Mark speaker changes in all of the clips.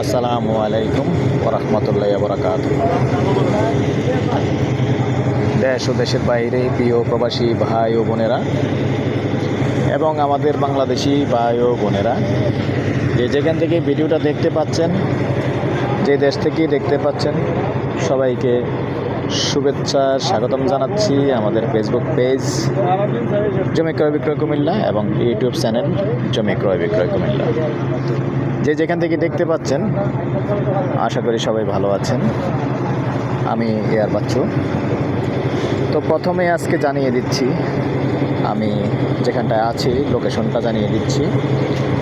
Speaker 1: আসসালামু আলাইকুম ওয়া রাহমাতুল্লাহি ওয়া বারাকাতুহু। দেশ ও দেশের বাইরে প্রিয় প্রবাসী ভাই ও বোনেরা এবং আমাদের বাংলাদেশি ভাই ও বোনেরা, যেখান থেকে ভিডিওটা দেখতে পাচ্ছেন, যে দেশ থেকে দেখতে পাচ্ছেন, সবাইকে শুভেচ্ছা স্বাগতম জানাচ্ছি আমাদের ফেসবুক পেজ জমি ক্রয় বিক্রয় কুমিল্লা এবং ইউটিউব চ্যানেল জমি ক্রয় বিক্রয় কুমিল্লা। যেখান থেকে দেখতে পাচ্ছেন, আশা করি সবাই ভালো আছেন। আমি এয়ার বাচ্চু। তো প্রথমে আজকে জানিয়ে দিচ্ছি, আমি যেখানটায় আছি লোকেশনটা জানিয়ে দিচ্ছি।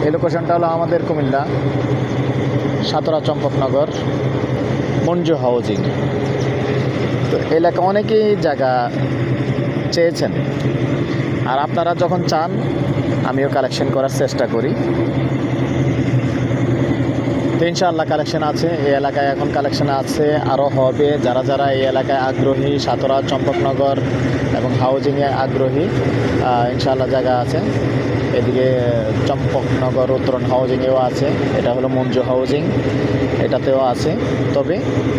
Speaker 1: এই লোকেশনটা হলো আমাদের কুমিল্লা সাতরা চম্পকনগর মঞ্জু হাউজিং। তো এলাকা অনেকেই জায়গা চেয়েছেন, আর আপনারা যখন চান আমিও কালেকশন করার চেষ্টা করি। তো ইনশাআল্লাহ কালেকশন আছে এই এলাকায়, এখন কালেকশন আছে, আরও হবে। যারা যারা এই এলাকায় আগ্রহী, সাতরা চম্পকনগর এবং হাউজিংয়ে আগ্রহী, ইনশাআল্লাহ জায়গা আছে। এদিকে চম্পকনগর উত্তরণ হাউজিংয়েও আছে, এটা হলো মঞ্জু হাউজিং, এটাতেও আছে। তবে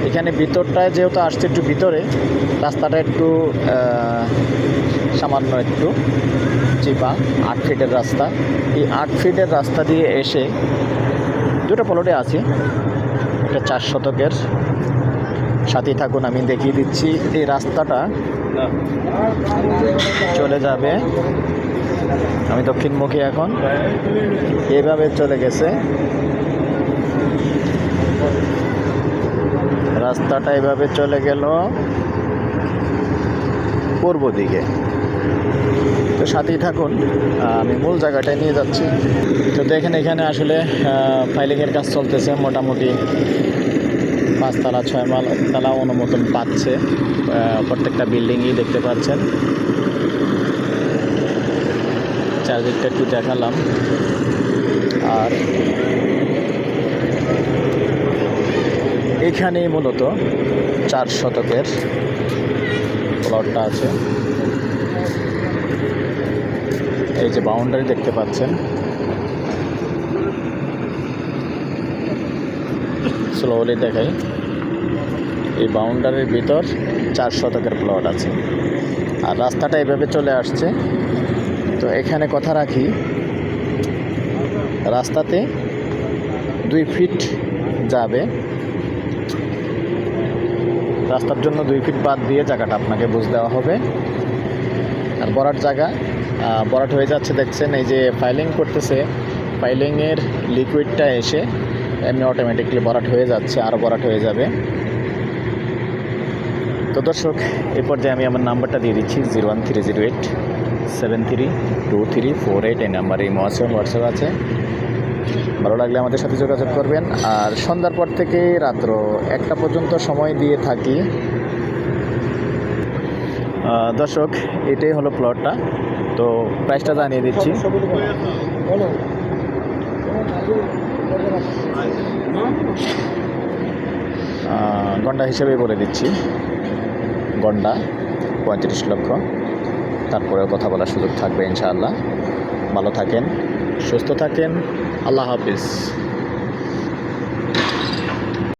Speaker 1: এখানে ভিতরটায় যেহেতু আসছে একটু ভিতরে, রাস্তাটা একটু সামান্য একটু চিপা, 8 ফিটের রাস্তা। এই 8 ফিটের রাস্তা দিয়ে এসে দুটো প্লটে আছে, এটা 4 শতকের। সাথেই থাকুন, আমি দেখিয়ে দিচ্ছি। এই রাস্তাটা চলে যাবে, আমি দক্ষিণমুখী এখন, এভাবে চলে গেছে রাস্তাটা, এভাবে চলে গেল পূর্ব দিকে। তো সাথেই থাকুন, আমি মূল জায়গাটায় নিয়ে যাচ্ছি। তো দেখেন, এখানে আসলে ফাইলিংয়ের কাজ চলতেছে। মোটামুটি 5 তলা 6 তলা অনুমোদন পাচ্ছে প্রত্যেকটা বিল্ডিংই, দেখতে পাচ্ছেন। চারদিকটা একটু দেখালাম। আর এখানেই মূলত 4 শতকের প্লটটা আছে। এই যে বাউন্ডারি দেখতে পাচ্ছেন, স্লোলি দেখাই। এই বাউন্ডারির ভিতর 4 শতকের প্লট আছে, আর রাস্তাটা এভাবে চলে আসছে। তো এখানে কথা রাখি, রাস্তাতে 2 ফিট যাবে, রাস্তার জন্য 2 ফিট বাদ দিয়ে জায়গাটা আপনাকে বুঝ দেওয়া হবে। আর বরাট জায়গা বরাট হয়ে যাচ্ছে, দেখছেন। এই যে ফাইলিং করতেছে, ফাইলিংয়ের লিকুইডটা এসে এমনি অটোমেটিকলি বরাট হয়ে যাচ্ছে, আরও বরাট হয়ে যাবে। তো দর্শক, এই পর্যায়ে আমি আমার নাম্বারটা দিয়ে দিচ্ছি, 01308732348। এই নাম্বারে ইমো আছে, হোয়াটসঅ্যাপ আছে। ভালো লাগলে আমাদের সাথে যোগাযোগ করবেন। আর সন্ধ্যার পর থেকে রাত্র 1টা পর্যন্ত সময় দিয়ে থাকি। দর্শক, এটাই হলো প্লটটা। তো প্রাইসটা জানিয়ে দিচ্ছি। গন্ডা হিসেবে বলে দিচ্ছি, গন্ডা 35 লক্ষ। তারপরেও কথা বলার সুযোগ থাকবে ইনশাআল্লাহ। ভালো থাকেন, সুস্থ থাকেন, আল্লাহ হাফিজ।